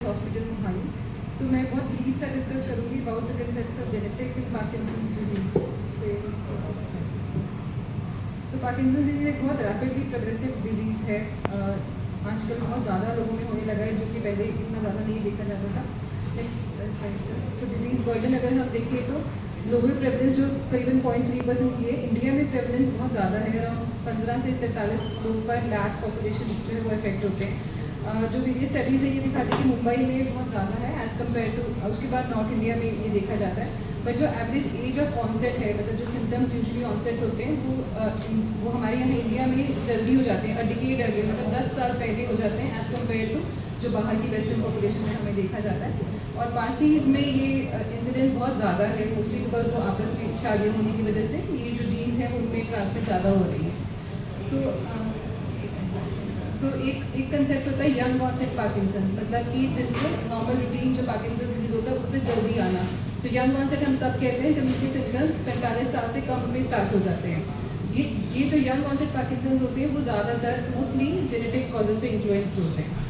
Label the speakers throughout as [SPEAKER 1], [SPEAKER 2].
[SPEAKER 1] Hospital Mohali. सो मैं बहुत brief सा डिस्कस करूँगी about the concepts of genetics in Parkinson's disease. So Parkinson disease एक बहुत रैपिडली प्रोग्रेसिव डिजीज़ है। आजकल बहुत ज़्यादा लोगों में होने लगा है, जो कि पहले इतना ज़्यादा नहीं देखा जाता था। नेक्स्ट, सो डिजीज़ बर्डन अगर हम देखें तो ग्लोबल प्रेवलेंस जो करीबन 0.3% की है, इंडिया में प्रेवलेंस बहुत ज़्यादा है। 15 से 43 लोग पर लाख पॉपुलेशन जो है वो इफेक्ट होते हैं। जो वेरियस स्टडीज़ है ये दिखाती है कि मुंबई में बहुत ज़्यादा है एज़ कम्पेयर टू, उसके बाद नॉर्थ इंडिया में ये देखा जाता है। बट जो एवरेज एज ऑफ ऑनसेट है, मतलब जो सिम्टम्स यूजुअली ऑनसेट होते हैं वो हमारे यहाँ इंडिया में जल्दी हो जाते हैं, डिकेड अर्ली, मतलब 10 साल पहले हो जाते हैं एज़ कम्पेयर टू जो बाहर की वेस्टर्न पॉपुलेशन में हमें देखा जाता है। और पारसीज में ये इंसिडेंस बहुत ज़्यादा है, मोस्टली बिकॉज वो आपस में शादियाँ होने की वजह से ये जो जीन्स हैं उनमें ट्रांसमिट ज़्यादा हो रही है। सो एक कंसेप्ट होता है यंग ऑनसेट पार्किंसंस, मतलब कि जिनको नॉर्मल रूटीन जो पार्किंसंस डिजीज होता है उससे जल्दी आना। तो यंग ऑनसेट हम तब कहते हैं जब उनके सिम्टम्स 45 साल से कम में स्टार्ट हो जाते हैं। ये जो यंग ऑनसेट पार्किंसंस होते हैं वो ज़्यादातर मोस्टली जेनेटिक कॉजेज से इन्फ्लुएंस्ड होते हैं।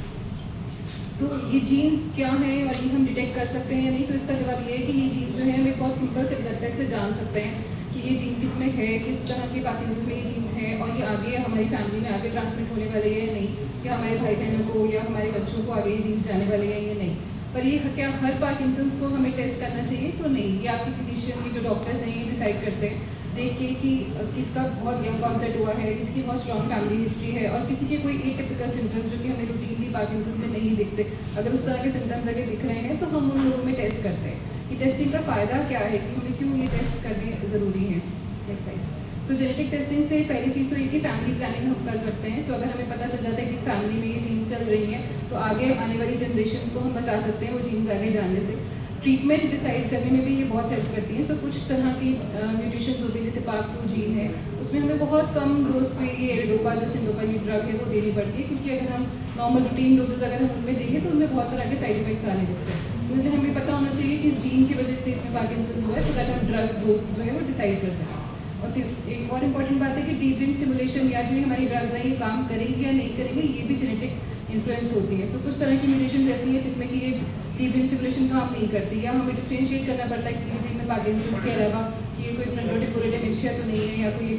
[SPEAKER 1] तो ये जीन्स क्या हैं और ये हम डिटेक्ट कर सकते हैं या नहीं, तो इसका जवाब ये है कि ये जीन्स जो है हमें बहुत सिंपल से ब्लड टेस्ट से जान सकते हैं कि ये जीन किस में है, किस तरह के पार्किंसंस में ये जीन्स है, और ये आगे हमारी फैमिली में आगे ट्रांसमिट होने वाले हैं या नहीं, या हमारे भाई बहनों को या हमारे बच्चों को आगे ये जीन्स जाने वाले हैं या नहीं। पर ये क्या हर पार्किंसंस को हमें टेस्ट करना चाहिए? तो नहीं, ये आपकी फिजिशियन, ये जो डॉक्टर्स हैं ये डिसाइड करते हैं देख के कि किसका बहुत यंग ऑनसेट हुआ है, किसकी बहुत स्ट्रॉन्ग फैमिली हिस्ट्री है, और किसी के कोई एटिपिकल सिम्टम्स जो कि हमें रूटीनली पार्किंसंस में नहीं दिखते। अगर उस तरह के सिम्टम्स अगर दिख रहे हैं तो हम उन लोगों में टेस्ट करते हैं। ये टेस्टिंग का फ़ायदा क्या है कि हमें क्यों ये टेस्ट करने ज़रूरी है? Next slide. सो जेनेटिक टेस्टिंग से पहली चीज़ तो ये कि फैमिली प्लानिंग हम कर सकते हैं। सो अगर हमें पता चल जाता है कि इस फैमिली में ये जीन्स चल रही हैं तो आगे आने वाली जनरेशन्स को हम बचा सकते हैं वो जीन्स आगे जाने से। ट्रीटमेंट डिसाइड करने में भी ये बहुत हेल्प करती है। सो कुछ तरह की म्यूटेशंस होती हैं, जैसे पार्क2 जीन है, उसमें हमें बहुत कम डोज पे ये एल्डोपा जो सिंडोपा ये ड्रग है वो देनी पड़ती है, क्योंकि अगर हम नॉर्मल रूटीन डोजेज अगर हम उनमें देंगे तो उनमें बहुत तरह के साइड इफेक्ट्स आने लगते हैं। तो इसलिए हमें पता होना चाहिए कि इस जीन की वजह से इसमें पार्किंसंस हुआ है, तो दैट हम ड्रग डोज जो है वो डिसाइड कर सकें। और एक और इम्पॉर्टेंट बात है कि डीप ब्रेन स्टिमुलेशन या जो हमारी ड्रग्स हैं ये काम करेंगी या नहीं करेंगे, ये भी जेनेटिक इन्फ्लुएंस्ड होती है। सो कुछ तरह की म्यूटेशंस ऐसी हैं जिसमें कि ये डीप ब्रेन स्टिमुलेशन काम नहीं करती, या हमें डिफ्रेंशिएट करना पड़ता है किसी किसी में पार्किंसंस के अलावा कि ये कोई फ्रंटोटिपोरल डिमेंशिया तो नहीं है या कोई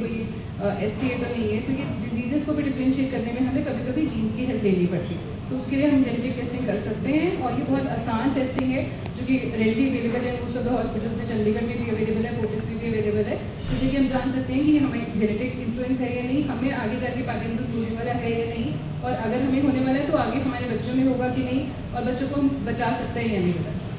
[SPEAKER 1] SCA तो नहीं है। सो ये डिजीज़ेस को भी डिफ्रेंशिएट करने में हमें कभी कभी जीन्स की हेल्प लेनी पड़ती है। सो उसके लिए हम जेनेटिक टेस्टिंग कर सकते हैं, और ये बहुत आसान टेस्टिंग है जो कि रेडली अवेलेबल है मोस्ट ऑफ द हॉस्पिटल्स में। चंडीगढ़ में भी अवेलेबल है, फोर्टिस में भी अवेलेबल है, जिससे कि हम जान सकते हैं कि हमें जेनेटिक इन्फ्लुएंस है या नहीं, हमें आगे जाके पार्किंसंस होने वाला है या नहीं, और अगर हमें होने वाला है तो आगे हमारे बच्चों में होगा कि नहीं, और बच्चों को हम बचा सकते हैं या नहीं बचा सकते।